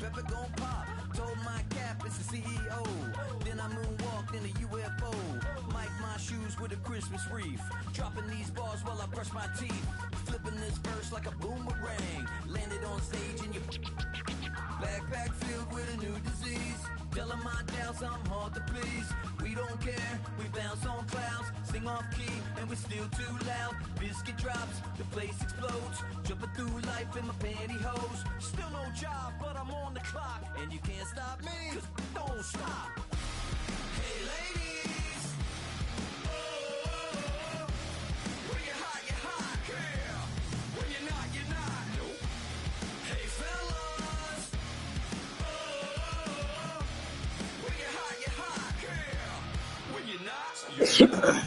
Pepper gon' pop. Told my cap it's the CEO. Then I moonwalked in a UFO. Mike my shoes with a Christmas wreath. Dropping these bars while I brush my teeth. Flipping this verse like a boomerang. Landed on stage in your backpack filled with a new disease. Tell 'em my doubts, I'm hard to please. We don't care, we bounce on clouds. Sing off key, and we're still too loud. Biscuit drops, the place explodes. Jumping through life in my pantyhose. Still no job, but I'm on the clock. And you can't stop me, 'cause don't stop. Hey ladies, oh, when you're hot, yeah. When you're not, you're not. Nope. Hey fellas, oh, when you're hot, yeah. When you're not, you're not.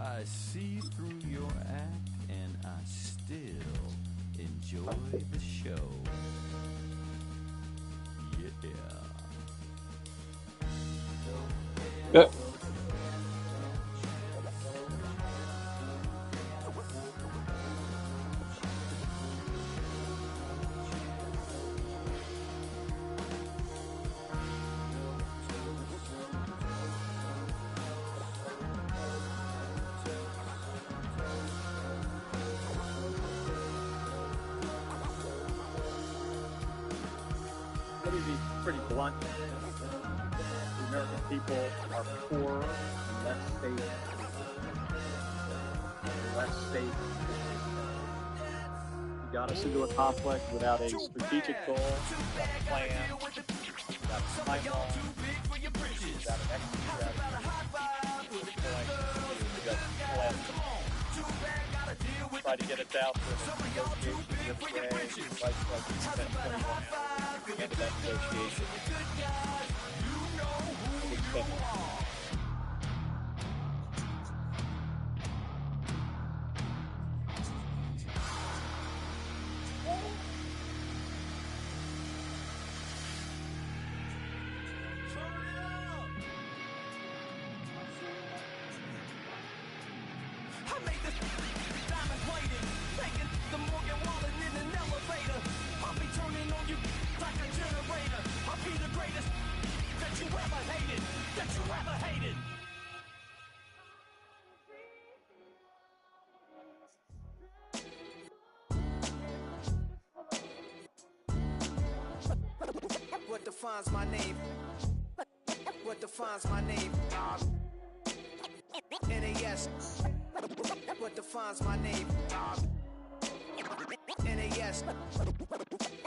I see through your act and I still enjoy the show. Yeah. Let me be pretty blunt. The American people are poor and less safe. You got us into a conflict without a strategic goal, without a plan, without a timeline, without an exit strategy. Try to get us out for the negotiation yesterday. Vice President spent 21 hours at the end of that negotiation. I made this diamond plated, taking the Morgan Wallen in an elevator. I'll be turning on you like a generator. I'll be the greatest that you ever hated, that you ever hated. What defines my name? What defines my name? NAS. What defines my name? NAS.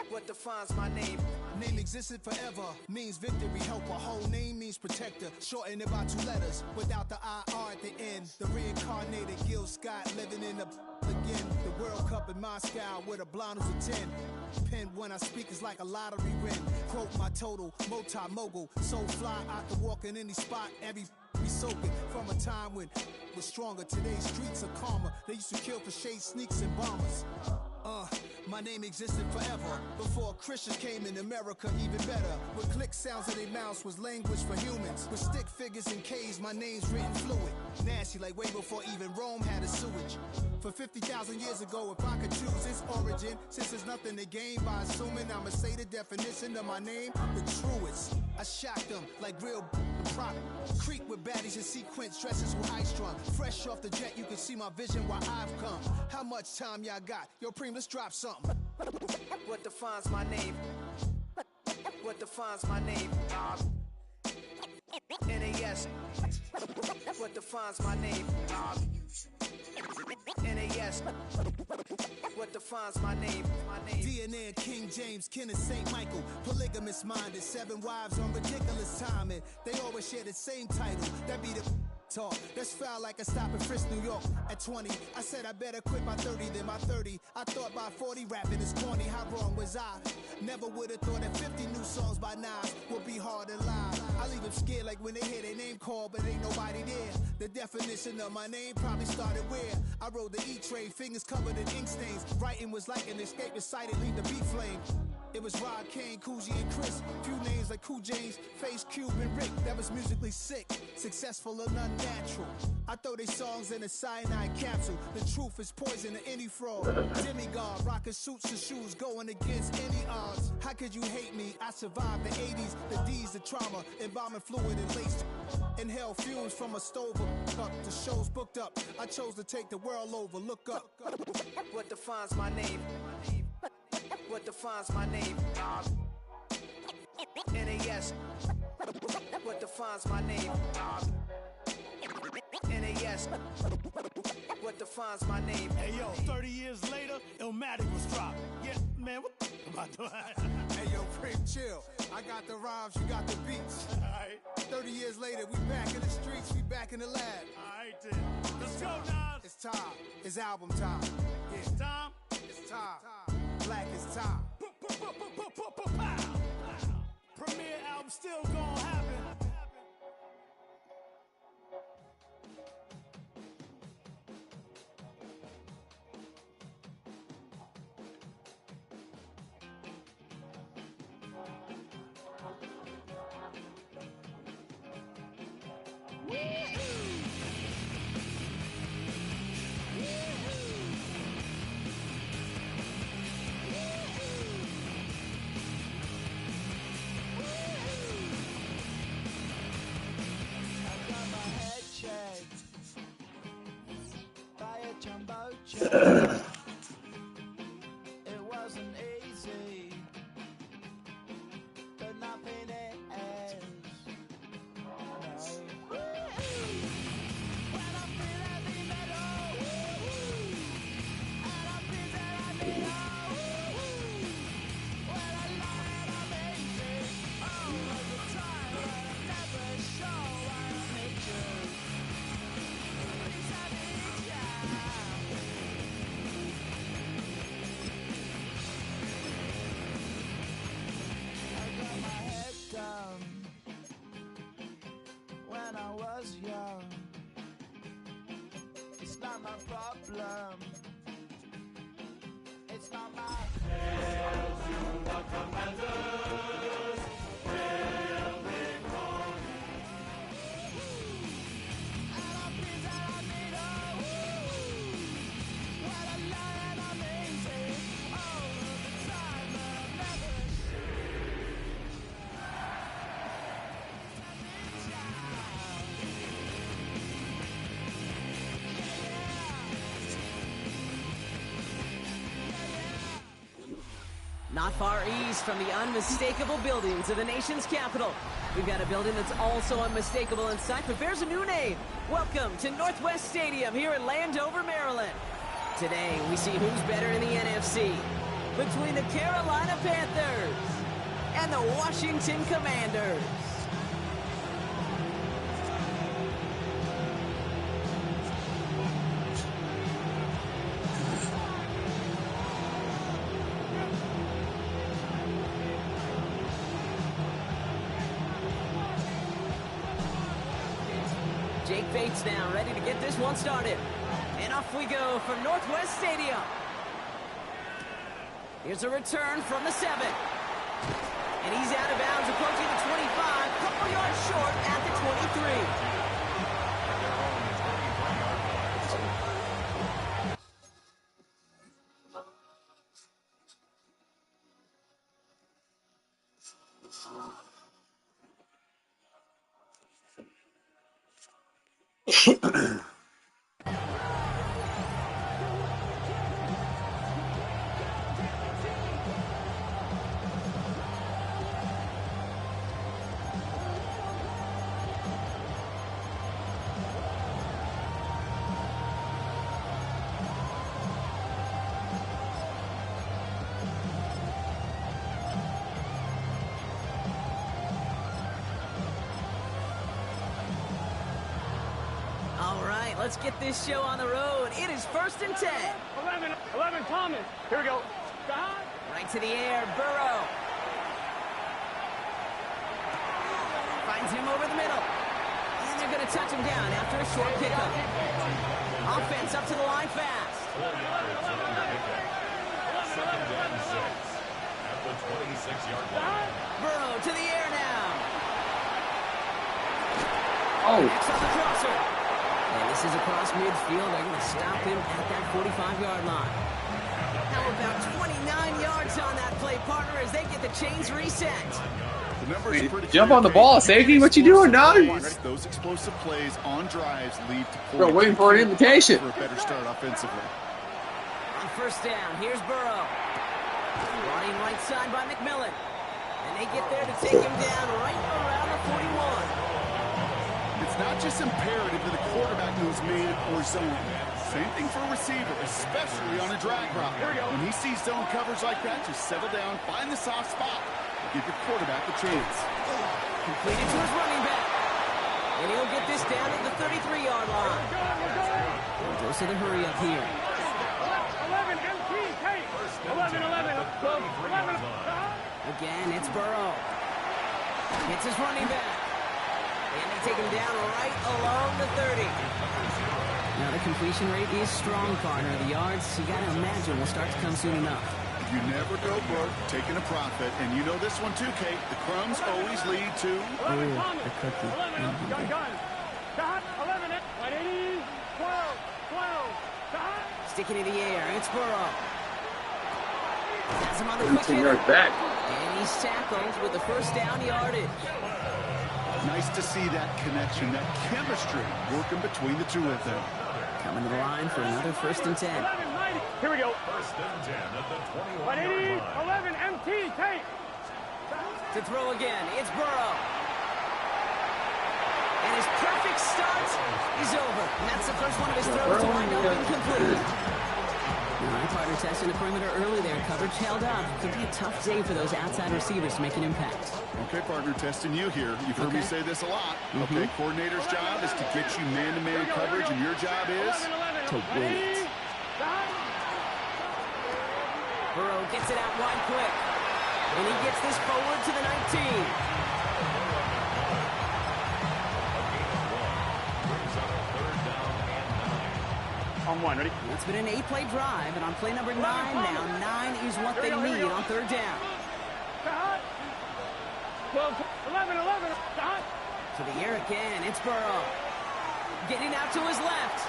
What defines my name? Name existed forever, means victory, helper. Whole name means protector, shortened it by 2 letters, without the IR at the end. The reincarnated Gil Scott, living in the again. The World Cup in Moscow, with a blind who's a 10. Pen when I speak is like a lottery win. Quote my total, multi-mogul, so fly I can walk in any spot, every be soaking from a time when was stronger. Today's streets are calmer. They used to kill for shade sneaks and bombers. My name existed forever before Christians came in America, even better. With click sounds in their mouths was language for humans. With stick figures and K's, my name's written fluid. Nasty like way before even Rome had a sewage. For 50,000 years ago, if I could choose its origin, since there's nothing to gain by assuming, I'ma say the definition of my name, the truest. I shocked them like real prop. Creek with baddies in sequence, dresses with high strung. Fresh off the jet, you can see my vision while I've come. How much time y'all got? Yo, Preem, let's drop something. What defines my name? What defines my name? NAS. What defines my name? NAS. What defines my name? DNA and King James, kin of St. Michael. Polygamous minded, 7 wives on ridiculous timing. They always share the same title. That be the talk. That's foul like a stop in Frisk, New York. At 20, I said I better quit by 30 than my 30. I thought by 40 rapping is corny. How wrong was I? Never would have thought that 50 new songs by Nas would be hard and live. I leave them scared like when they hear their name called, but ain't nobody there. The definition of my name probably started where I rode the E-train, fingers covered in ink stains. Writing was like an escape, excited, leave the beat flame. It was Rod, Kane, Coogee, and Chris. Few names like Cool James, Face, Cube, and Rick. That was musically sick, successful and unnatural. I throw they songs in a cyanide capsule. The truth is poison to any fraud. Demigod, rocking suits and shoes, going against any odds. How could you hate me? I survived the 80s, the D's, the trauma, embalming fluid and laced. Inhale fumes from a stove up. The show's booked up. I chose to take the world over. Look up. What defines my name? What defines my name? NAS. What defines my name? NAS. What defines my name? Hey yo, 30 years later, Illmatic was dropped. Yeah, man, what the about doing? Hey yo, Prim, chill. I got the rhymes, you got the beats. Alright. 30 years later, we back in the streets, we back in the lab. Alright then. Let's go, Nas. It's time. It's album time. Yeah. It's time. It's time. Black is time. Premiere album still gonna happen. It wasn't easy, but nothing is. No. When I feel heavy metal, and I feel that I need when I lie and I'm easy, all of the time, but I never show I need you. Please, I need you. When I was young, it's not my problem. It's not my hail to the commanders, hail big horn. And I feel that I need when I lie and I'm easy, all of the time, but I never. Not far east from the unmistakable buildings of the nation's capital, we've got a building that's also unmistakable in sight, but bears a new name. Welcome to Northwest Stadium here in Landover, Maryland. Today, we see who's better in the NFC between the Carolina Panthers and the Washington Commanders. Jake Bates now ready to get this one started. And off we go from Northwest Stadium. Here's a return from the 7. And he's out of bounds approaching the 25, couple yards short at the 23. Let's get this show on the road. It is 1st and 10. 11 Thomas. Here we go. Right to the air, Burrow. Finds him over the middle. And they're going to touch him down after a short pickup. Offense up to the line fast. 2nd down 6 at the 20. Oh. Next on the crosser. And this is across midfield. They're going to stop him at that 45-yard line. How about 29 yards on that play, partner, as they get the chains reset. Jump on the ball, safety. What you doing, dog? Those explosive plays on drives lead to points. Bro, waiting for an invitation. For a better start offensively. On first down, here's Burrow. Running right side by McMillan. And they get there to take him down right around the 41. It's not just imperative that the quarterback knows man or zone. Same thing for a receiver, especially on a drag route. When he sees zone coverage like that, just settle down, find the soft spot, and give your quarterback a chance. Completed to his running back. And he'll get this down at the 33-yard line. Goes to the hurry up here. 11, MT, take. 11. Again, it's Burrow. Hits his running back. And they take him down right along the 30. Now the completion rate is strong, partner. The yards, you got to imagine, will start to come soon enough. You never go broke taking a profit. And you know this one too, Kate. The crumbs always lead to... the cookie. 11, 180, 12. Sticking in the air, it's Burrow. Has him on the quick Yards hitter. back. And he's tackled with the first down yardage. Nice to see that connection, that chemistry working between the two of them. Coming to the line for another first and 10. 11, here we go. First and 10 at the 21. 180, 11, MT, take. To throw again, it's Burrow. And his perfect start is over. And that's the first one of his throws to wind up incomplete. All right, partner testing the perimeter early there. Coverage held up. Could be a tough day for those outside receivers to make an impact. Okay, partner, testing you here. You've heard me say this a lot. Okay, coordinator's job is to get you man-to-man coverage, and your job is to win it. Burrow gets it out wide quick. And he gets this forward to the 19. On one, ready? It's been an 8-play drive, and on play number 9 now, 9 is what they need on third down. 12, 11. To the air again, it's Burrow. Getting out to his left.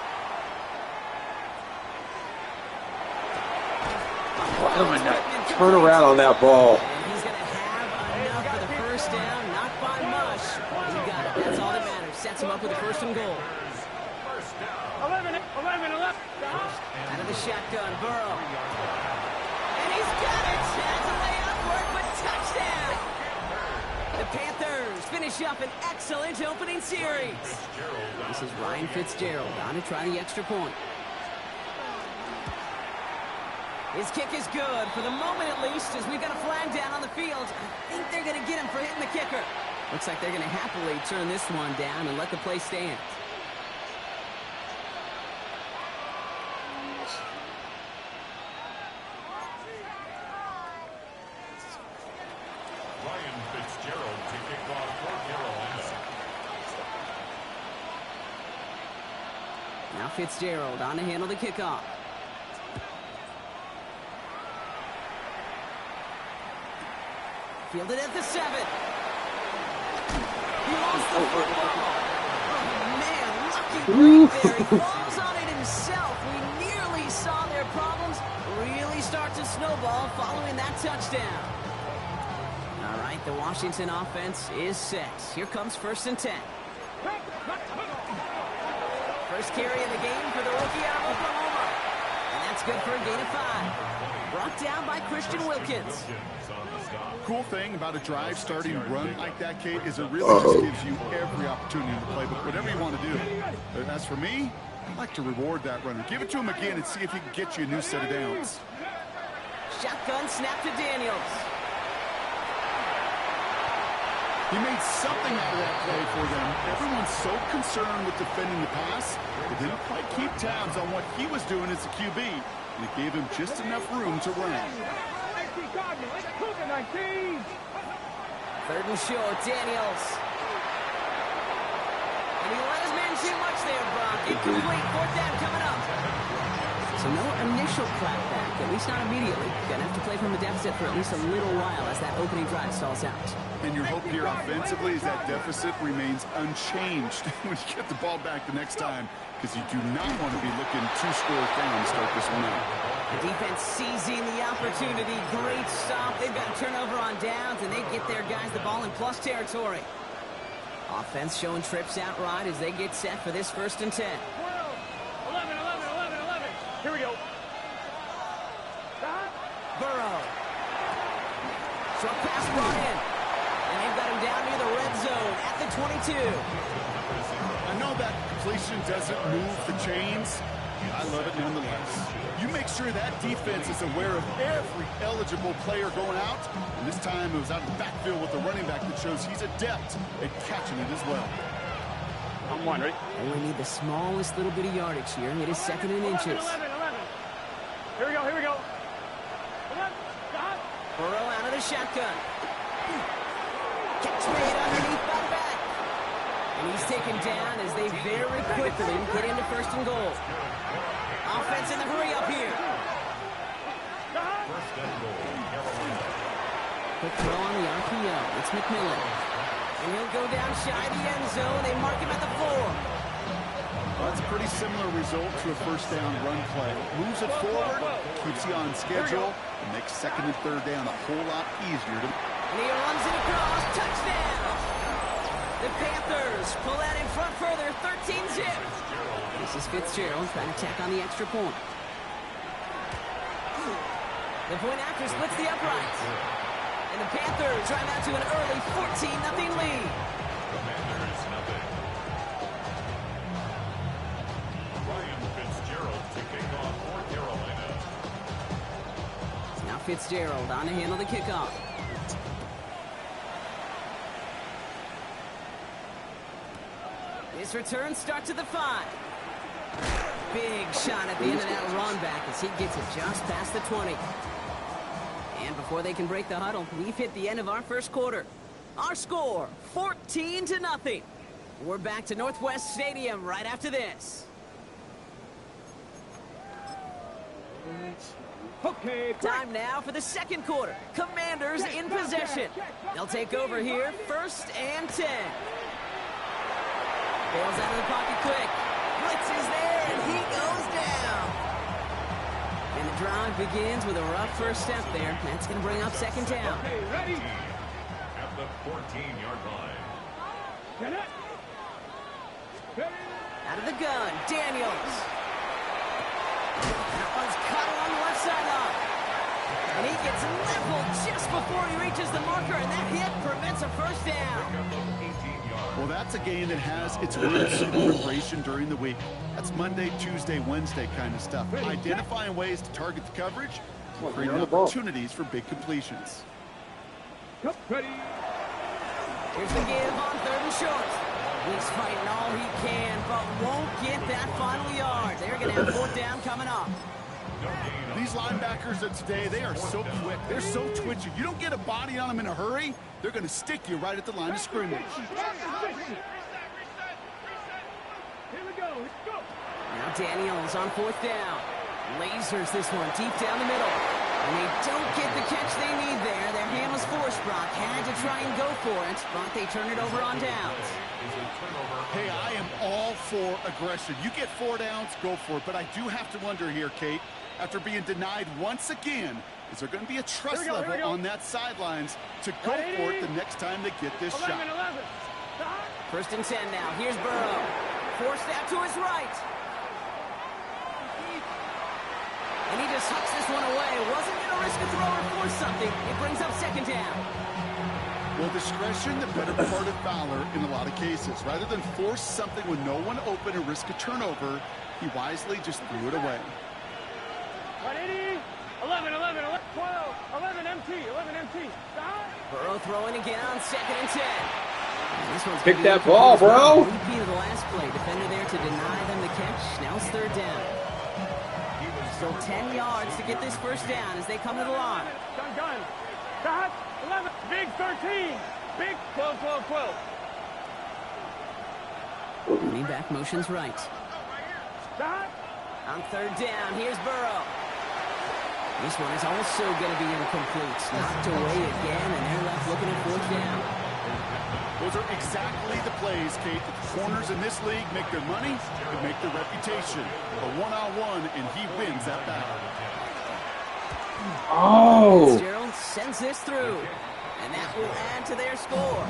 Turn around on that ball. And he's going to have enough for the first down, not by much. He got it. That's all that matters. Sets him up with a first and goal. 11. Out of the shotgun, Burrow. And he's got it. Has a layup for it, but touchdown. The Panthers finish up an excellent opening series. This is Ryan Fitzgerald on to try the extra point. His kick is good, for the moment at least, as we've got a flag down on the field. I think they're going to get him for hitting the kicker. Looks like they're going to happily turn this one down and let the play stand. Ryan Fitzgerald to kick off for Carolina. Now Fitzgerald on to handle the kickoff. Fielded at the 7. He lost the football. Oh, man, lucky break there. He falls on it himself. We nearly saw their problems really start to snowball following that touchdown. All right, the Washington offense is set. Here comes first and 10. First carry of the game for the rookie out of Oklahoma. And that's good for a gain of 5. Brought down by Christian Wilkins. Cool thing about a drive starting run like that, Kate, is it really just gives you every opportunity to play, but whatever you want to do. But as for me, I'd like to reward that runner. Give it to him again and see if he can get you a new set of downs. Shotgun snap to Daniels. He made something out of that play for them. Everyone's so concerned with defending the pass, they didn't quite keep tabs on what he was doing as a QB, and it gave him just enough room to run. 19. Third and short, Daniels. And he let his man too much there, Brock. Incomplete, fourth down coming up. So no initial clapback, at least not immediately. Gonna have to play from a deficit for at least a little while as that opening drive stalls out. And your hope here offensively is that deficit remains unchanged when you get the ball back the next time, because you do not want to be looking 2 scores down to start this one out. The defense seizing the opportunity. Great stop. They've got a turnover on downs, and they get their guys the ball in plus territory. Offense showing trips outright as they get set for this 1st and 10. 11. Here we go. Burrow. Short pass brought in. And they've got him down near the red zone at the 22. I know that completion doesn't move the chains. I love it nonetheless. You make sure that defense is aware of every eligible player going out. And this time it was out of the backfield with the running back that shows he's adept at catching it as well. I'm one, right? Only need the smallest little bit of yardage here. It is 2nd and inches. 11. Here we go. Burrow out of the shotgun. Catch made underneath by the back. And he's taken down as they very quickly get into 1st and goal. Offense in the hurry up here. Quick throw on the RPO. It's McMillan. And he'll go down shy of the end zone. They mark him at the 4. Well, that's a pretty similar result to a 1st down run play. Moves it forward, keeps you on schedule, and makes 2nd and 3rd down a whole lot easier to... And he runs it across. Touchdown! The Panthers pull that in front further. 13-zip. This is Fitzgerald trying to tack on the extra point. The point after splits the uprights. And the Panthers drive out to an early 14-0 lead. Now Fitzgerald on to handle the kickoff. This return starts at the 5. Big shot at the end of that run back as he gets it just past the 20. And before they can break the huddle, we've hit the end of our 1st quarter. Our score, 14-0. We're back to Northwest Stadium right after this. Okay, time now for the 2nd quarter. Commanders in possession. They'll take over here, 1st and 10. Bails out of the pocket quick. Blitz is there, and he goes down. And the drive begins with a rough 1st step there. That's going to bring up 2nd down. Okay, ready? At the 14-yard line. Get it. Out of the gun, Daniels. That one's cut along the left sideline. And he gets leveled just before he reaches the marker, and that hit prevents a 1st down. Well, that's a game that has its roots in preparation during the week. That's Monday, Tuesday, Wednesday kind of stuff. Identifying ways to target the coverage, creating opportunities for big completions. Ready. Here's the give on 3rd and short. He's fighting all he can, but won't get that final yard. They're going to have 4th down coming up. These linebackers of today, they are so quick. They're so twitchy. You don't get a body on them in a hurry, they're going to stick you right at the line of scrimmage. Here we go. Now Daniels on 4th down. Lasers this one deep down the middle. And they don't get the catch they need there. Their hand was forced. Brock had to try and go for it, but they turn it over on downs. Hey, I am all for aggression. You get 4 downs, go for it. But I do have to wonder here, Kate, after being denied once again, is there going to be a trust level on that sidelines to go for it the next time they get this shot? 1st and 10 now. Here's Burrow. Forced out to his right. And he just hucks this one away. Wasn't going to risk a throw or force something. It brings up 2nd down. Well, discretion, the better part of valor in a lot of cases. Rather than force something with no one open and risk a turnover, he wisely just threw it away. 11, 12, 11 MT. Burrow throwing again on 2nd and 10. This one's Pick that ball, bro. Repeat of the last play. Defender there to deny them the catch. Now it's 3rd down. Still 10 yards to get this 1st down as they come to the line. Gun. Dot. 11. Big 13. Big 12. Running back motions right. Dot. On 3rd down, here's Burrow. This one is also going to be incomplete. Knocked away again, and they're left looking at 4th down. Those are exactly the plays, Kate, that the corners in this league make their money and make their reputation. A one-on-one, and he wins that battle. Oh! Fitzgerald sends this through, and that will add to their score.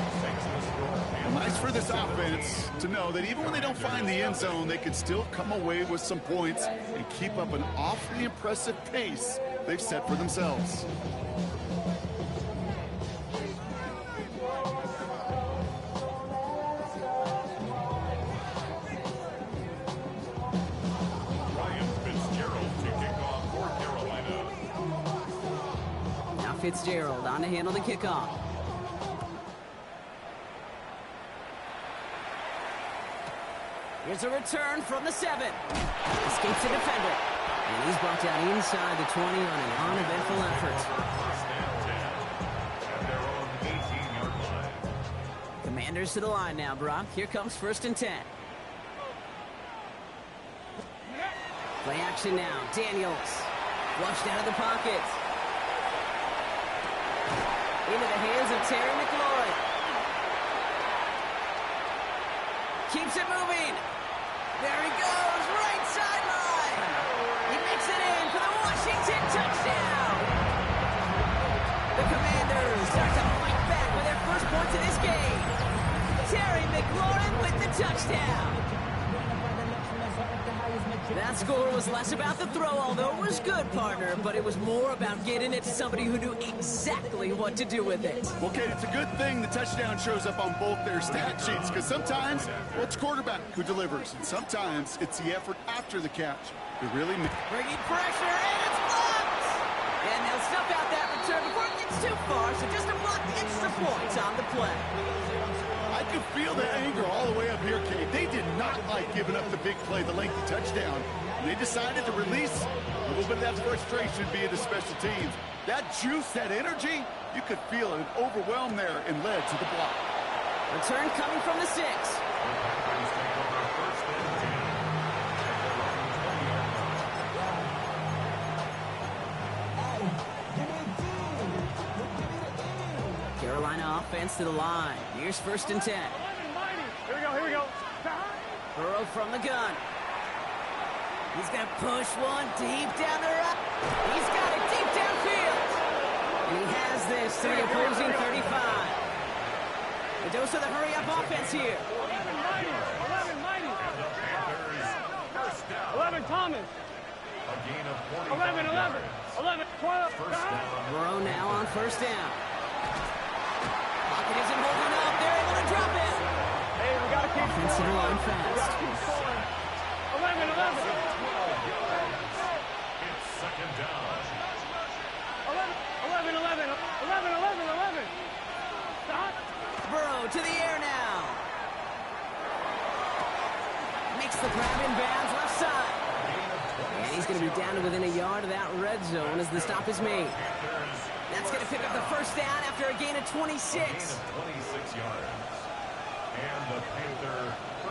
Nice for this offense to know that even when they don't find the end zone, they can still come away with some points and keep up an awfully impressive pace they've set for themselves. Fitzgerald on to handle the kickoff. Here's a return from the 7. Escapes the defender. And he's brought down inside the 20 on an uneventful effort. Commanders to the line now, Brock. Here comes 1st and 10. Play action now. Daniels. Flushed out of the pocket. Into the hands of Terry McLaurin. Keeps it moving. There he goes, right sideline. He makes it in for the Washington touchdown. The Commanders start to fight back with their first points of this game. Terry McLaurin with the touchdown. That score was less about the throw, although it was good, partner, but it was more about getting it to somebody who knew exactly what to do with it. Well, Kate, it's a good thing the touchdown shows up on both their stat sheets, because sometimes, well, it's quarterback who delivers, and sometimes it's the effort after the catch. It really bringing pressure, and it's blocked! And they'll stuff out that return before it gets too far, so just a block extra points on the play. I could feel the anger all the way up here, Kate. They did not like giving up the big play, the lengthy touchdown. They decided to release a little bit of that frustration via the special teams. That juice, that energy, you could feel it overwhelmed there and led to the block. Return coming from the 6. Carolina offense to the line. Here's 1st and 10. Here we go. Burrow from the gun. He's going to push one deep down the right. He's got it deep downfield. And he has this to the opposing 35. A dose of the hurry-up offense here. 11 Thomas. 11, 12. Burrow now on 1st down. Pocket isn't holding up. They're able to drop it. Hey, we got to keep Offensive line fast. 11. It's 2nd down. 11. Stop. Burrow to the air now. Makes the grab in bounds left side. And he's going to be down to within a yard of that red zone as the stop is made. That's going to pick up the 1st down after a gain of 26. 26 yards. And the Panther.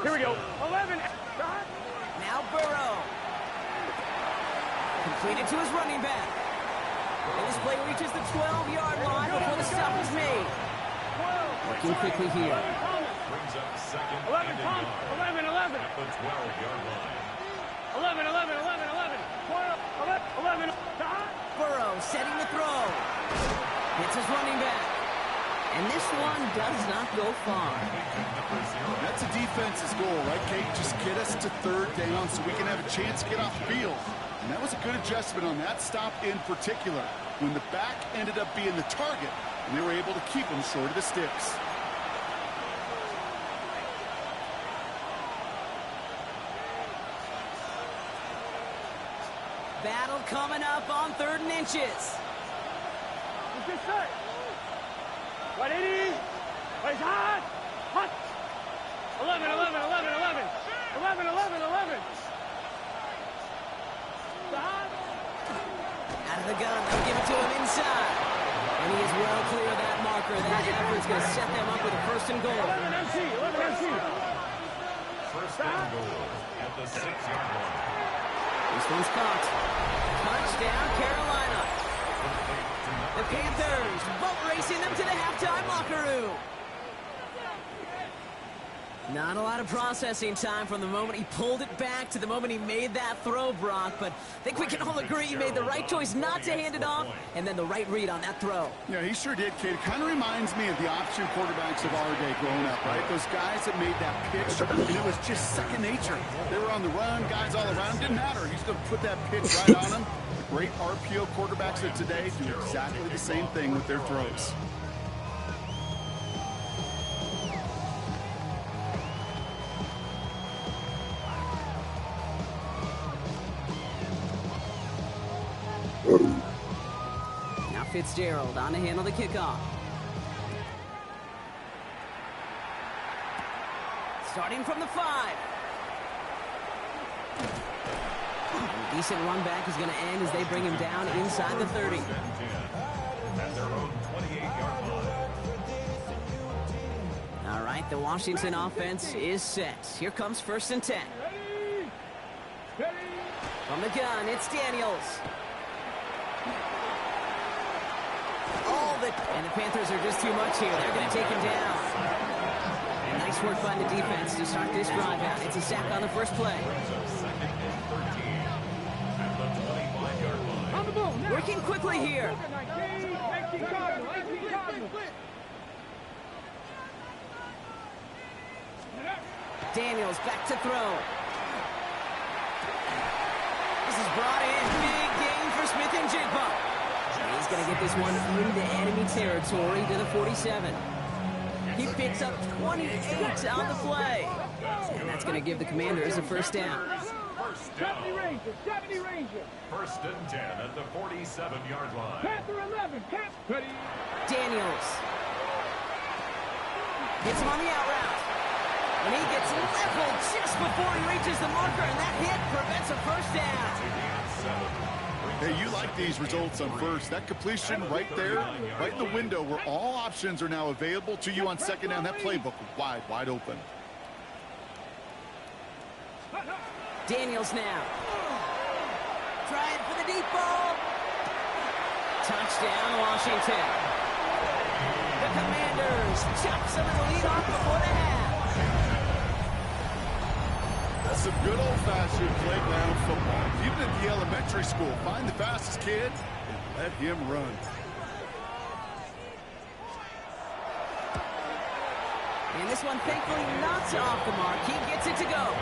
Here we go. 11. Now Burrow. Completed to his running back. And this play reaches the 12-yard line before the stop is made. Working quickly here. Brings up 2nd 11. at the 12-yard line. 11. 12. 11. Burrow setting the throw. Hits his running back. And this one does not go far. That's a defense's goal, right, Kate? Just get us to 3rd down so we can have a chance to get off the field. And that was a good adjustment on that stop in particular, when the back ended up being the target, and they were able to keep him short of the sticks. Battle coming up on 3rd and inches. Good set. 180. He's hot. 11. 11. Stop. Out of the gun, they'll give it to him inside. And he is well clear of that marker. That effort's going to set them up with a 1st and goal. 11 MC. 1st and goal at the 6-yard line. This one's caught. Touchdown, Carolina. The Panthers boat racing them to the halftime line. locker room. Not a lot of processing time from the moment he pulled it back to the moment he made that throw, Brock. But I think we can all agree he made the right choice not to hand it off, and then the right read on that throw. Yeah, he sure did, kid. It kind of reminds me of the option quarterbacks of our day growing up, right? Those guys that made that pitch, and it was just second nature. They were on the run, guys all around. Didn't matter. He's going to put that pitch right on them. The great RPO quarterbacks of today do exactly the same thing with their throws. Now Fitzgerald on to handle the kickoff. Starting from the 5. A decent run back is going to end as they bring him down inside the 30. At their own 28-yard line. All right, the Washington offense is set. Here comes 1st and 10. From the gun, it's Daniels. And the Panthers are just too much here. They're going to take him down. And nice work by the defense to start this drive out. It's a sack on the first play. Working quickly here. Daniels back to throw. This is brought in. Big gain for Smith-Njigba. He's going to get this one into enemy territory to the 47. He picks up 28 on the play. And that's going to give the Commanders a first down. 70 Rangers. 1st and 10 at the 47-yard line. Panther 11. Daniels. Hits him on the out route. And he gets leveled just before he reaches the marker. And that hit prevents a first down. Hey, you like these results on first. That completion right there, right in the window where all options are now available to you on second down. That playbook wide open. Daniels now. Trying for the deep ball. Touchdown, Washington. The Commanders chop some of the lead off before the half. That's some good old-fashioned playground football. Even at the elementary school, find the fastest kid and let him run. And this one, thankfully, not off the mark. He gets it to go.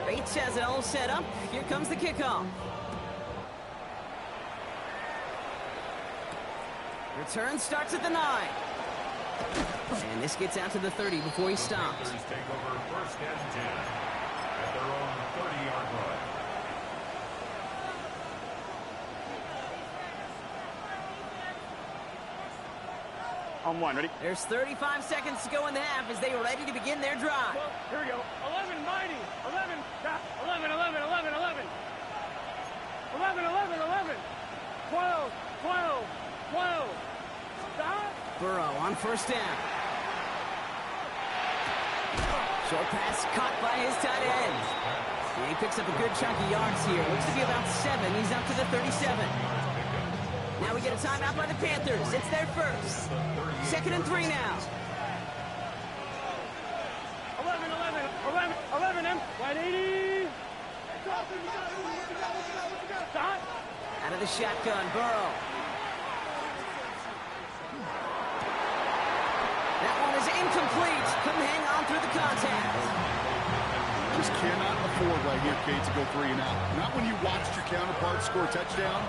Bates has it all set up. Here comes the kickoff. Return starts at the 9. And this gets out to the 30 before he stops. Take over 1st and 10 at their own 30-yard line. On 1, ready? There's 35 seconds to go in the half as they are ready to begin their drive. Well, here we go. 11, mighty. 11, stop. 11, 11, 11, 11. 11, 11, 11. 12, 12, 12. Stop. Burrow on first down. Short pass caught by his tight end. And he picks up a good chunk of yards here. Looks to be about 7. He's up to the 37. Now we get a timeout by the Panthers. It's their first. 2nd and 3 now. 11, 11, 11, 11, M. 180. Stop. Out of the shotgun, Burrow. That one is incomplete. Couldn't hang on through the contact. Just cannot afford right here, Kate, to go 3 and out. Not when you watched your counterpart score a touchdown.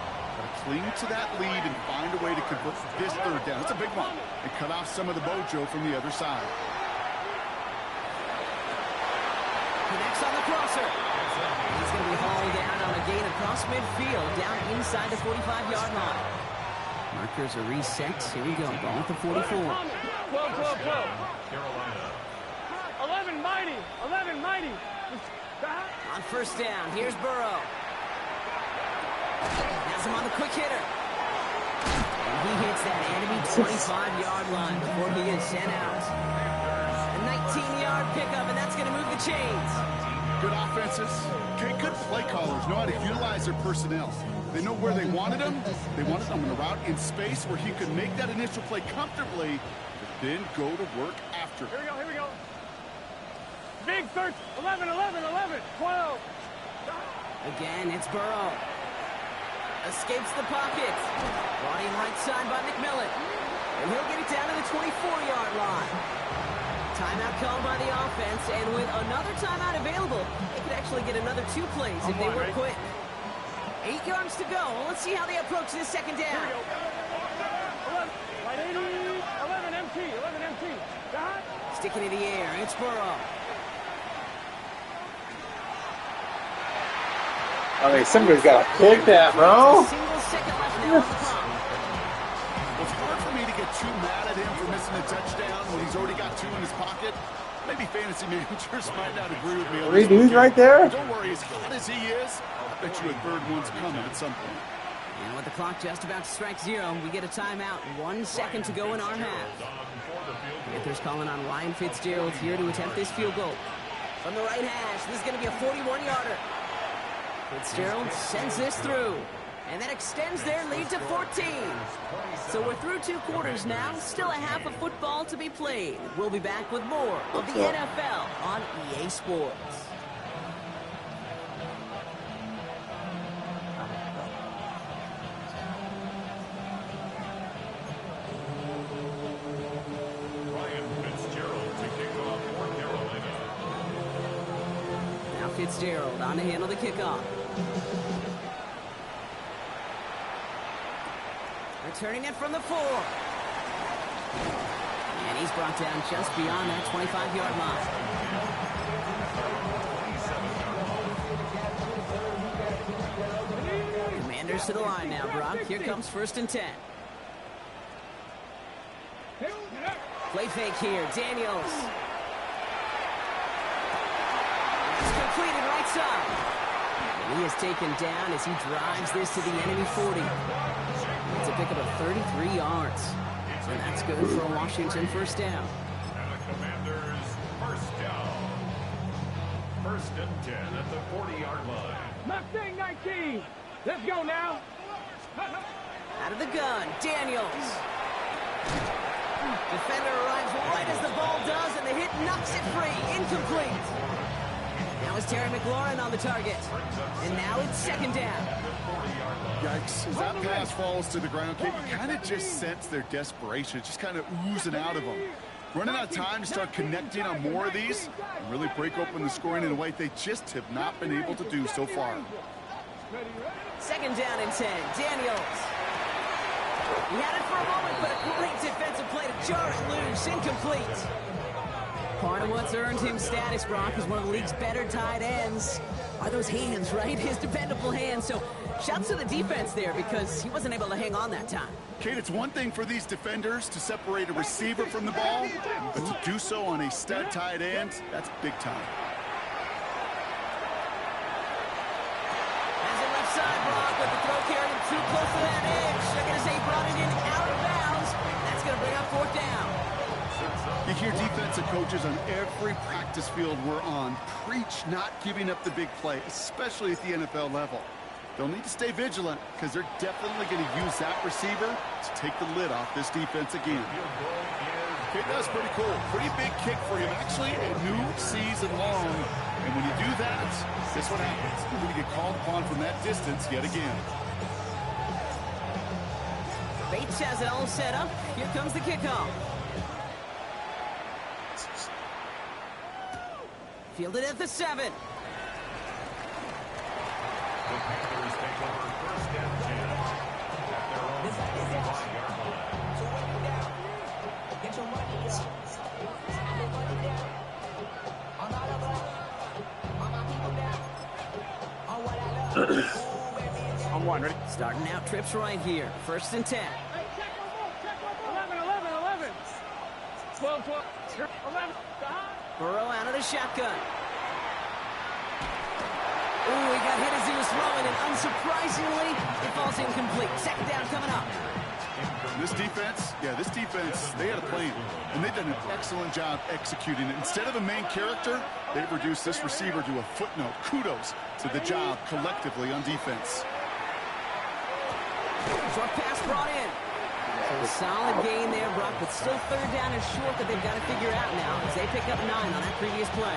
Cling to that lead and find a way to convert this 3rd down. It's a big one. And cut off some of the mojo from the other side. Connects on the crosser. He's going to be hauled down on a gain across midfield, down inside the 45-yard line. Markers are reset. Here we go. Ball at the 44. 12. 11 mighty. 11 mighty. On first down, here's Burrow. Has him on the quick hitter. And he hits that enemy 25-yard line before he is sent out. A 19-yard pickup, and that's going to move the chains. Good offenses. Okay, good play callers know how to utilize their personnel. They know where they wanted him. They wanted him in a route in space where he could make that initial play comfortably, but then go to work after. Here we go. Big search. 11. 12. Again, it's Burrow. Escapes the pocket. Brought in right side by McMillan. And he'll get it down to the 24-yard line. Timeout called by the offense, and with another timeout available, they could actually get another 2 plays if they were quick. 8 yards to go. Let's see how they approach this second down. Here we go. 11 MT. Sticking in the air. It's Burrow. I mean, somebody's got to pick that, bro. Single second left now on the clock. It's hard for me to get too mad at him for missing a touchdown when he's already got 2 in his pocket. Maybe fantasy managers might not agree with me on 3 dudes right there? Don't worry, as hot as he is, I bet you a third one's coming at some point. And with the clock just about to strike 0, we get a timeout. 1 second to go in our half. Panthers calling on Ryan Fitzgerald here to attempt this field goal. From the right hash, this is going to be a 41-yarder. Fitzgerald sends this through, and that extends their lead to 14. So we're through 2 quarters now, still a half of football to be played. We'll be back with more of the NFL on EA Sports. Fitzgerald on to handle the kickoff. Returning it from the 4. And he's brought down just beyond that 25-yard line. Commanders to the line now, Brock. Here comes 1st and 10. Play fake here. Daniels. Completed right side. And he is taken down as he drives this to the enemy 40. It's a pickup of 33 yards. And that's good for a Washington 1st down. And the Commanders' 1st down. 1st and 10 at the 40-yard line. Mustang 19. Let's go now. Out of the gun, Daniels. Defender arrives right as the ball does, and the hit knocks it free. Incomplete. Now it's Terry McLaurin on the target. And now it's 2nd down. Yikes. As that pass falls to the ground, Kate, you kind of just sense their desperation. Just kind of oozing out of them. Running out of time to start connecting on more of these and really break open the scoring in a way they just have not been able to do so far. 2nd down and 10. Daniels. He had it for a moment, but a great defensive play to jar it loose. Incomplete. Part of what's earned him status, Brock, is one of the league's better tight ends. Are those hands, right? His dependable hands. So shouts to the defense there because he wasn't able to hang on that time. Kate, it's one thing for these defenders to separate a receiver from the ball, but to do so on a stud tight end, that's big time. Has it left side, Brock, but the throw carried him too close to that edge. They're going to say he brought it in out of bounds. That's going to bring up 4th down. You hear defensive coaches on every practice field we're on preach not giving up the big play, especially at the NFL level. They'll need to stay vigilant because they're definitely going to use that receiver to take the lid off this defense again. Okay, that's pretty cool. Pretty big kick for him. Actually, a new season long. And when you do that, this is what happens. You're going to get called upon from that distance yet again. Bates has it all set up. Here comes the kickoff. Fielded at the 7. The Panthers take over 1st and 10 at their own 45-yard line. So when you're down, get your money down. On one, ready? Starting out trips right here. 1st and 10. 11. 12. 11. Burrow out of the shotgun. Ooh, he got hit as he was throwing, and unsurprisingly, it falls incomplete. 2nd down coming up. This defense, they had a plan, and they've done an excellent job executing it. Instead of a main character, they've reduced this receiver to a footnote. Kudos to the job collectively on defense. Short pass brought in. So a solid gain there, Brock, but still 3rd down and short that they've got to figure out now as they pick up 9 on that previous play.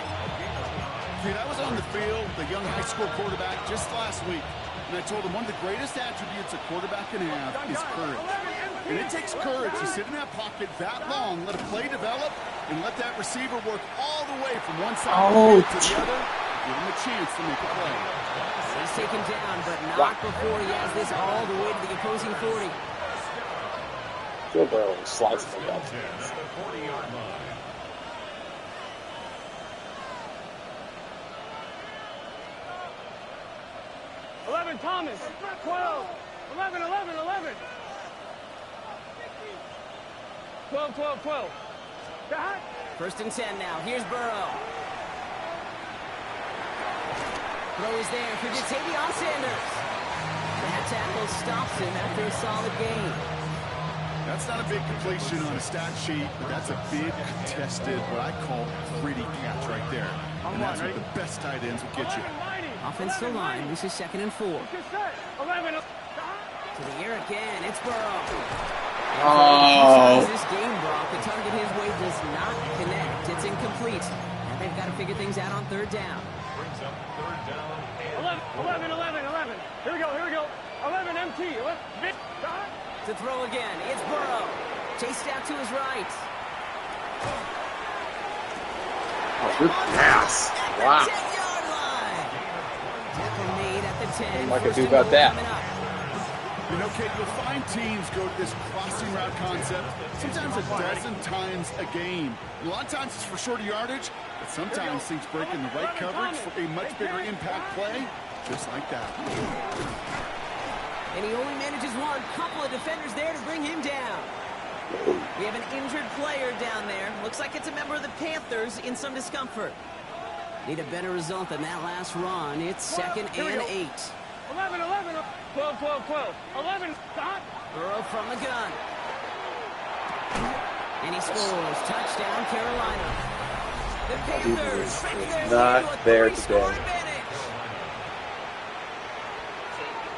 Dude, I was on the field, the young high school quarterback, just last week, and I told him one of the greatest attributes a quarterback can have is courage. And it takes courage to sit in that pocket that long, let a play develop, and let that receiver work all the way from one side of the field to the other, give him a chance to make a play. He's taken down, but not before he has this all the way to the opposing 40. Joe Burrow slides from that. 11, Thomas. 12. 11. 12. 1st and 10 now. Here's Burrow. Throw is there for Jatavion Sanders. That tackle stops him after a solid gain. That's not a big completion on a stat sheet, but that's a big contested, what I call gritty catch right there. And that's what the best tight ends will get you. Offensive line. This is 2nd and 4. 11. To the air again. It's Burrow. Oh. This game, Brock, the target his way does not connect. It's incomplete. And they've got to figure things out on 3rd down. Brings up 3rd down. 11. Here we go. 11 MT. 11. To throw again. It's Burrow. Chased out to his right. Oh, good pass. Wow. 10-yard line. Tackle made at the 10. What I can do about that? You know, Kate, you'll find teams go to this crossing route concept sometimes a dozen times a game. And a lot of times it's for shorter yardage, but sometimes things break in the right coverage for a much bigger impact play, just like that. And he only manages one. Couple of defenders there to bring him down. We have an injured player down there. Looks like it's a member of the Panthers in some discomfort. Need a better result than that last run. It's 2nd and 8. 11. 12. 11. Burrow from the gun. And he scores. Touchdown, Carolina. The Panthers Not there today.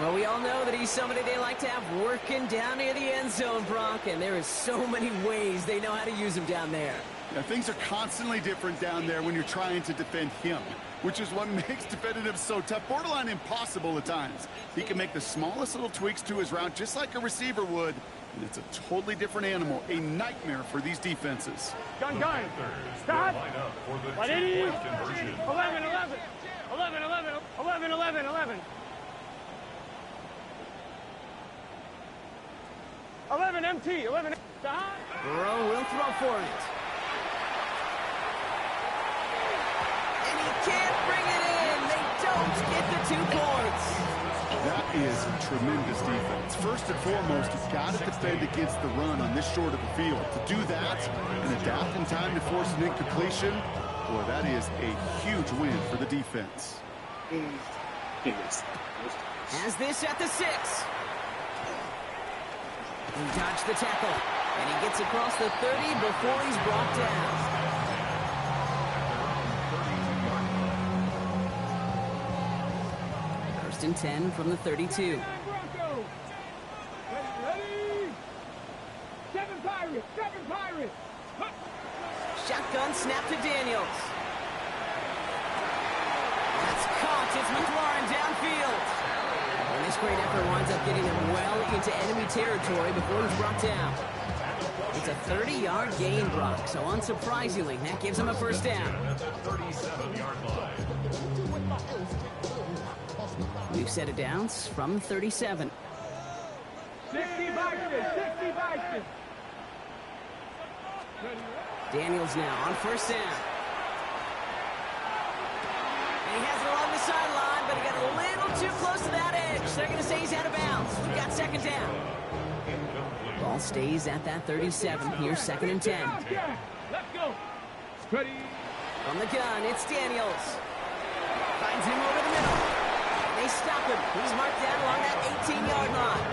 Well, we all know that he's somebody they like to have working down near the end zone, Brock, and there is so many ways they know how to use him down there. Yeah, things are constantly different down there when you're trying to defend him, which is what makes defending him so tough, borderline impossible at times. He can make the smallest little tweaks to his route just like a receiver would, and it's a totally different animal, a nightmare for these defenses. Gun. Stop. 11. 11 MT. 11. Burrow will throw for it. And he can't bring it in. They don't get the 2 points. That is tremendous defense. First and foremost, you've got to defend against the run on this short of a field. To do that and adapt in time to force an incompletion, boy, that is a huge win for the defense. Has this at the 6. He dodged the tackle, and he gets across the 30 before he's brought down. First and 10 from the 32. Seven Pirates. Shotgun snap to Daniels. That's caught. It's McLaurin downfield. And this great effort winds up getting him well into enemy territory before he's brought down. It's a 30-yard gain, Brock, so unsurprisingly, that gives him a first down. We've set it down from 37. 60 Bison. Daniels now on first down. And he has it along the sideline, but he got a little too close to that edge. They're going to say he's out of bounds. We've got second down. Ball stays at that 37. Here's 2nd and 10. Let's go. Ready. From the gun, it's Daniels. Finds him over the middle. They stop him. He's marked down along that 18-yard line.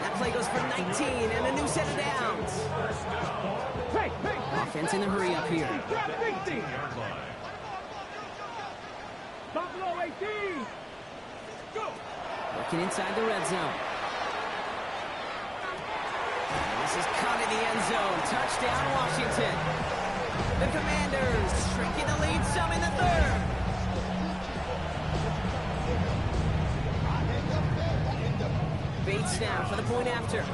That play goes for 19 and a new set of downs. Offense in a hurry up here. Buffalo 18. Go. Working inside the red zone. This is caught in the end zone. Touchdown, Washington. The Commanders shrinking the lead some in the 3rd. Bates now for the point after.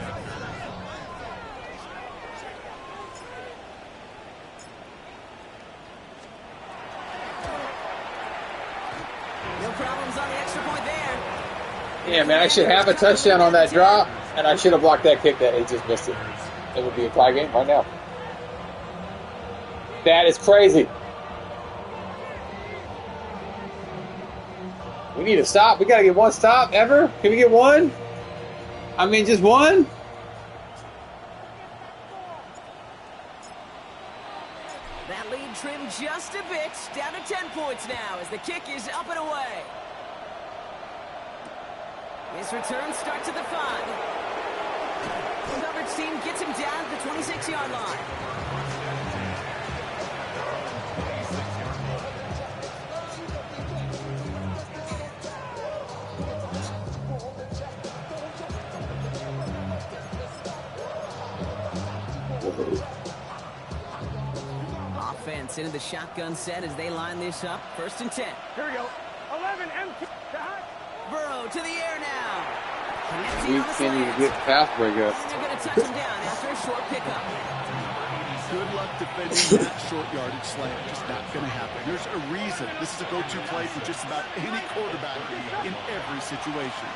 No problems on the extra point there. Yeah, man, I should have a touchdown on that drop, and I should have blocked that kick that he just missed it. It would be a tie game right now. That is crazy. We need a stop. We got to get one stop ever. Can we get one? I mean, just one? That lead trimmed just a bit. Down to 10 points now as the kick is up and away. His return starts at the 5. The coverage team gets him down at the 26-yard line. Offense into the shotgun set as they line this up. 1st and 10. Here we go. 11 empty. Burrow to the air now. We can't even get pass break up. They're going to touch him down after a short pickup. Good luck defending that short yardage slant. Just not going to happen. There's a reason. This is a go-to play for just about any quarterback in every situation.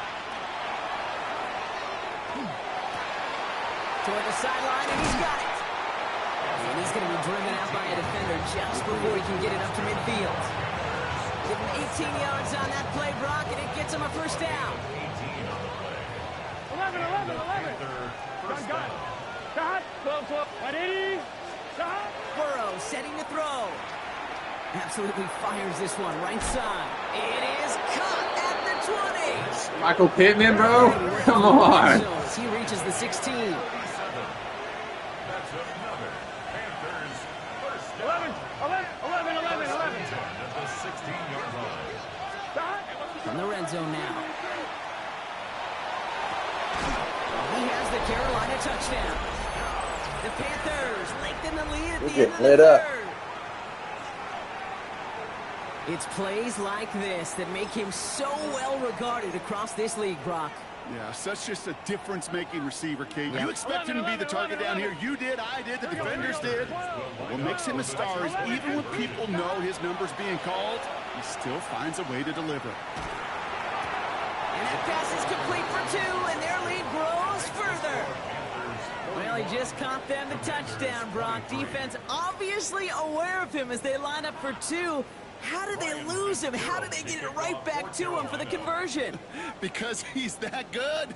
Toward the sideline, and he's got it. And he's going to be driven out by a defender just before he can get it up to midfield. Give him 18 yards on that play, Brock, and it gets him a 1st down. 11. Gun. Shot. 12. 180. Shot. Burrow setting to throw. Absolutely fires this one right side. It is caught at the 20. Michael Pittman, bro. Come on. He reaches the 16. That's another Panthers first down. 11. At the 16-yard line. From the red zone now. He has the Carolina touchdown. The Panthers lengthen the lead at the end of the 3rd. It's plays like this that make him so well regarded across this league, Brock. Yeah, such just a difference-making receiver, Kate. You expect him to be the target down here. You did, I did, the defenders did. What makes him a star is even when people know his number's being called, he still finds a way to deliver. And that pass is complete for 2, and their lead grows further. Well, he just caught them the touchdown, Brock. Defense obviously aware of him as they line up for 2. How did they lose him? How did they get it right back to him for the conversion? Because he's that good.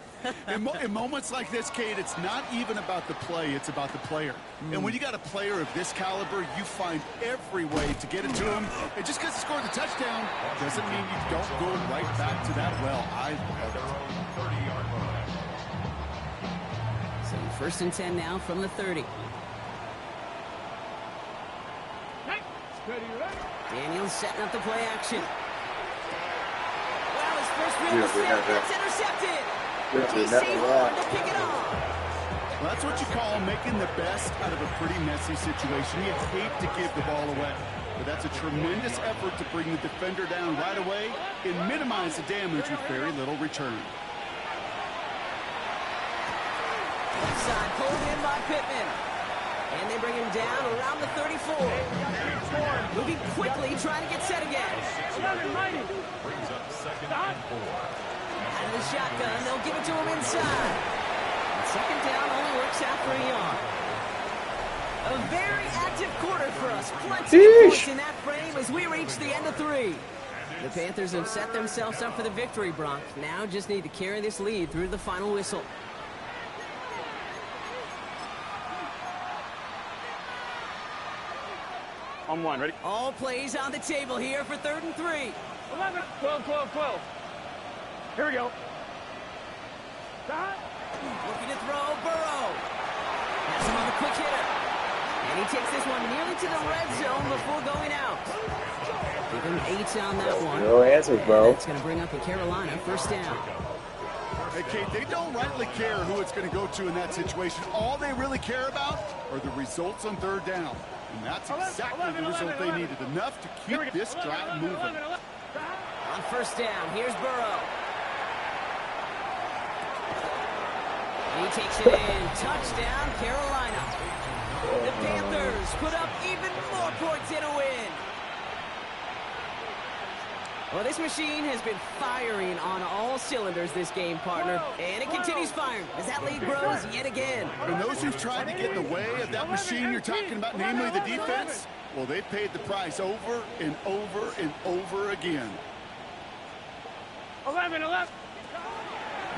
In moments like this, Kate, it's not even about the play, it's about the player. And when you got a player of this caliber, you find every way to get it to him. And just because he scored the touchdown doesn't mean you don't go right back to that well. I love it. 30-yard line. So 1st and 10 now from the 30. Daniels setting up the play action. Well, his first real mistake gets intercepted. DC Horn to pick it off. Well, that's what you call making the best out of a pretty messy situation. You hate to give the ball away, but that's a tremendous effort to bring the defender down right away and minimize the damage with very little return. Offside pulled in by Pittman. And they bring him down around the 34. Moving quickly, trying to get set again. Brings up 2nd and 4. Out of the shotgun, they'll give it to him inside. And 2nd down only works out for a yard. A very active quarter for us. Plenty of points in that frame as we reach the end of 3. The Panthers have set themselves up for the victory, Brock. Now just need to carry this lead through the final whistle. On one, ready? All plays on the table here for 3rd and 3. 11, 12, 12, 12. Here we go. Looking to throw, Burrow. Has him on the quick hitter. And he takes this one nearly to the red zone before going out. Give him 8 on that one. No answers, bro. That's going to bring up a Carolina 1st down. Hey, Kate, they don't rightly care who it's going to go to in that situation. All they really care about are the results on 3rd down. And that's exactly the result they needed. Enough to keep this drive moving. On 1st down, here's Burrow. And he takes it in. Touchdown, Carolina. The Panthers put up even more points in a win. Well, this machine has been firing on all cylinders this game, partner. And it continues firing as that lead grows yet again. And those who've tried to get in the way of that machine you're talking about, namely the defense, well, they paid the price over and over and over again. 11, 11.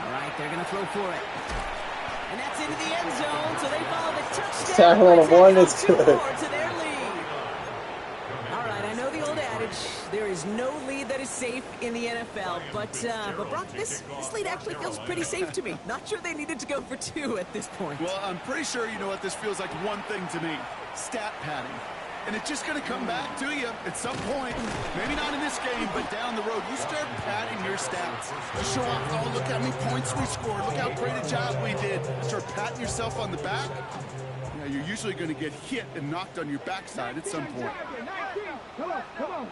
All right, they're going to throw for it. And that's into the end zone, so they follow the touchdown. Tackle on a one is good. To their lead. All right, I know the old adage, there is no lead that is safe in the NFL, but Brock, this lead actually feels pretty safe to me. Not sure they needed to go for 2 at this point. Well, I'm pretty sure you know what this feels like one thing to me. Stat padding. And it's just going to come back to you at some point. Maybe not in this game, but down the road. You start padding your stats to show off, oh, look how many points we scored. Look how great a job we did. Start patting yourself on the back. Yeah, you're usually going to get hit and knocked on your backside at some point. Come on.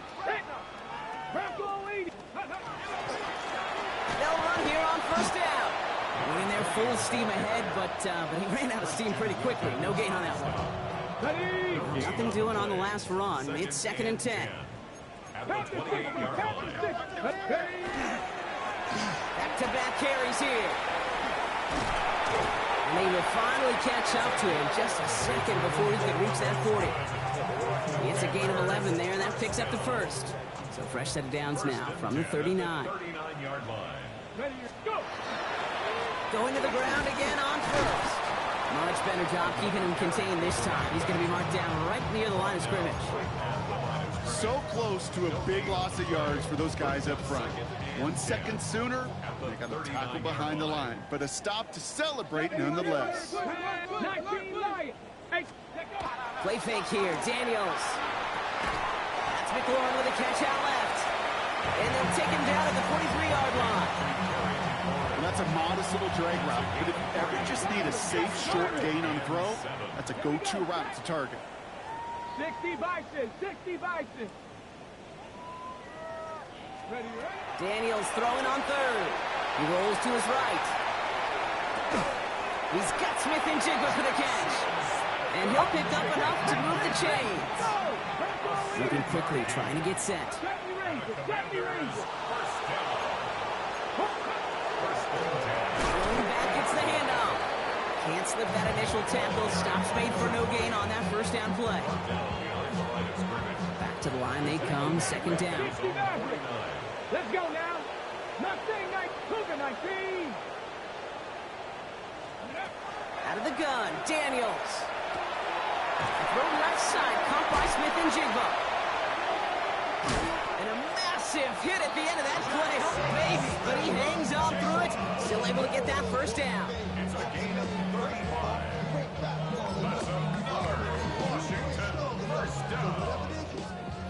They'll run here on 1st down. Running there full steam ahead, but he ran out of steam pretty quickly. No gain on that one. Nothing doing on the last run. It's 2nd and 10. Back-to-back carries here. And they will finally catch up to him just a second before he can reach that 40. It's a gain of 11 there, and that picks up the 1st. So fresh set of downs now from the 39. 39-yard line. Going to the ground again on 1st. Much better job keeping him contained this time. He's going to be marked down right near the line of scrimmage. So close to a big loss of yards for those guys up front. 1 second sooner, they got a tackle behind the line. But a stop to celebrate nonetheless. Play fake here, Daniels. That's McLaurin with a catch out left. And then taken down at the 43-yard line. And that's a modest little drag route. But if you ever just need a safe, short gain on throw, that's a go-to route to target. 60 Bison. Daniels throwing on 3rd. He rolls to his right. He's got Smith and Jigba for the catch. And he'll pick up enough to move the chains. Moving quickly, trying to get set. Rolling back, gets the handoff. Can't slip that initial tackle. Stops made for no gain on that 1st down play. Back to the line they come, 2nd down. Let's go now. Nothing like Cougar 19. Out of the gun, Daniels. Throw right side, caught by Smith and Jigba. And a massive hit at the end of that play. Oh, baby. But he hangs on through it. Still able to get that 1st down. It's a gain of 35. That's another Washington 1st down.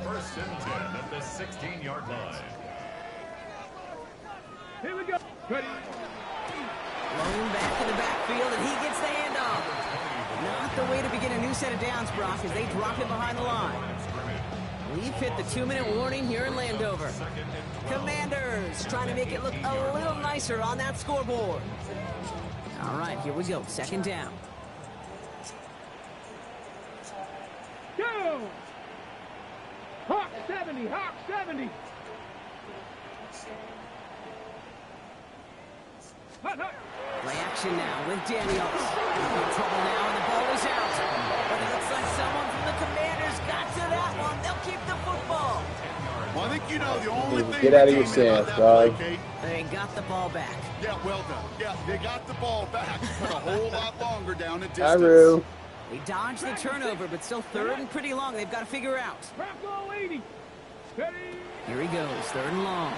1st and 10 at the 16-yard line. Here we go. Ready. Rolling back in the backfield, and he gets the handoff. Not the way to begin a new set of downs, Brock, as they drop him behind the line. We've hit the 2-minute warning here in Landover. Commanders trying to make it look a little nicer on that scoreboard. All right, here we go. 2nd down. Go! Hawk 70, Hawk 70. Play action now with Daniels. In trouble now, and the ball is out. But it looks like someone from the Commanders got to that one. They'll keep the football. Well, I think you know the only thing Get out of your redeeming about stance, that play, dog. Kate. They got the ball back. Yeah, well done. Yeah, they got the ball back, but a whole lot longer down the distance. Aru. They dodged the turnover, but still third and pretty long. They've got to figure out. Here he goes, third and long.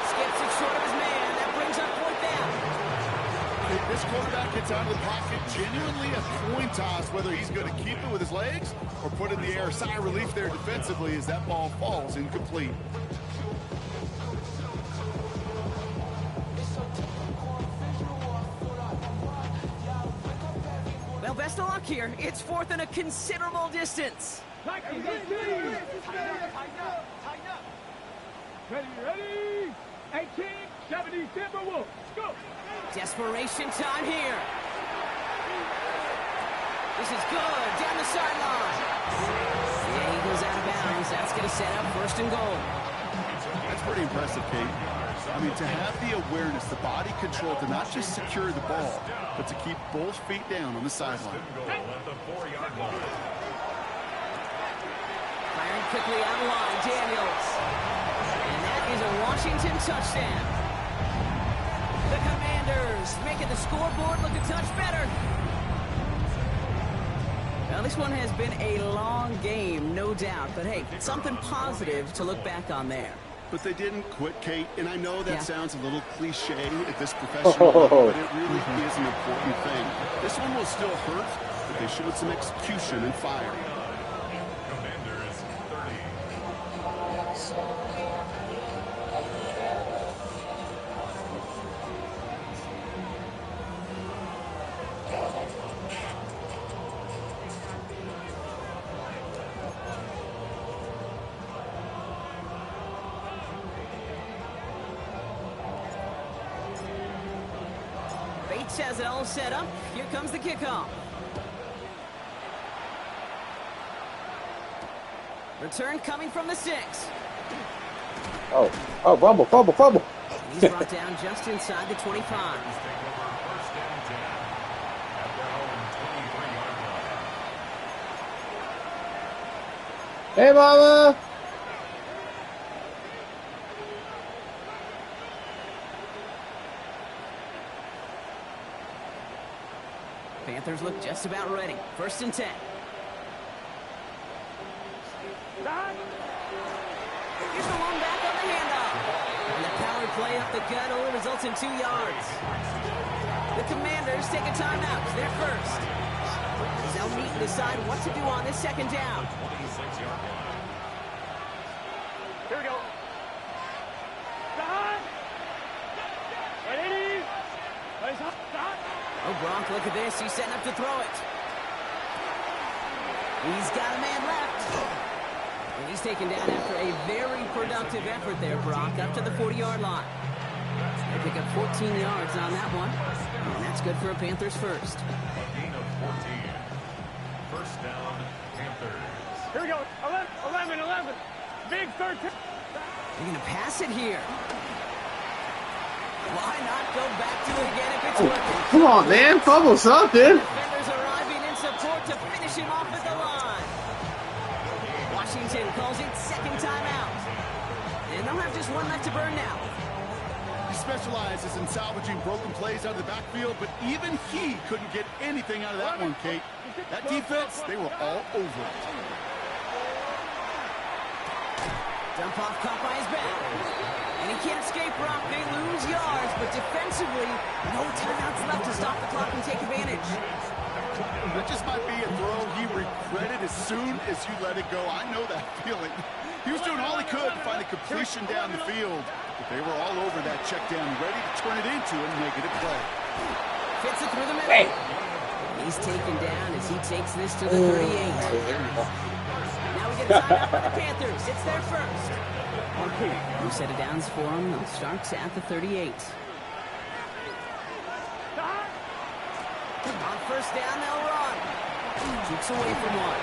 Skips it short of his man. That brings up fourth down. This quarterback gets out of the pocket genuinely a coin toss, whether he's going to keep it with his legs or put it in the air. Sigh of relief there defensively as that ball falls incomplete. Well, best of luck here. It's fourth and a considerable distance. Ready? Ready? 18, 70, Timberwolves. Go! Desperation time here. This is good. Down the sideline. Yeah, he goes out of bounds. That's going to set up first and goal. That's pretty impressive, Kate. I mean, to have the awareness, the body control to not just secure the ball, but to keep both feet down on the sideline. Firing quickly out of line, Daniels. And that is a Washington touchdown. The Commanders making the scoreboard look a touch better. Well, this one has been a long game, no doubt. But hey, something positive to look back on there. But they didn't quit, Kate, and I know that sounds a little cliche at this professional level, but it really is an important thing. This one will still hurt, but they showed some execution and fire. Commanders 30. Bates has it all set up. Here comes the kickoff. Return coming from the 6. Oh, fumble. He's brought down just inside the 25. Take over first and 10 at their own 23-yard line. Hey, mama. Panthers look just about ready. First and 10. Here's the one back on the handoff. And the power play up the gut only results in 2 yards. The Commanders take a timeout. They're first. They'll meet and decide what to do on this second down. 26-yard line. Here we go. Stop! Ready? Stop! Oh, Gronk, look at this. He's setting up to throw it. He's got a man left. And he's taken down after a very productive effort there, Brock, up to the 40-yard line. They pick up 14 yards on that one. And that's good for a Panthers first. A gain of 14. First down, Panthers. Here we go. 11. Big third. They're going to pass it here. Why not go back to it again if it's working? Come on, man. Fumble something. Defenders arriving in support to finish him off at the line. Washington calls it second timeout. And they'll have just one left to burn now. He specializes in salvaging broken plays out of the backfield, but even he couldn't get anything out of that one, Kate. That defense, they were all over it. Dump off caught by his back. And he can't escape, Brock. They lose yards, but defensively, no timeouts left to stop the clock and take advantage. That just might be a throw he regretted as soon as you let it go. I know that feeling. He was doing all he could to find a completion down the field, but they were all over that check down, ready to turn it into a negative play. Fits it through the middle. He's taken down as he takes this to the 38. Now we get a timeout for the Panthers. It's their first. New set of downs for them. They'll start at the 38. On first down, they'll run. Keeps away from one.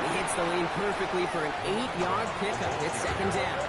He hits the lane perfectly for an 8-yard pickup. It's second down.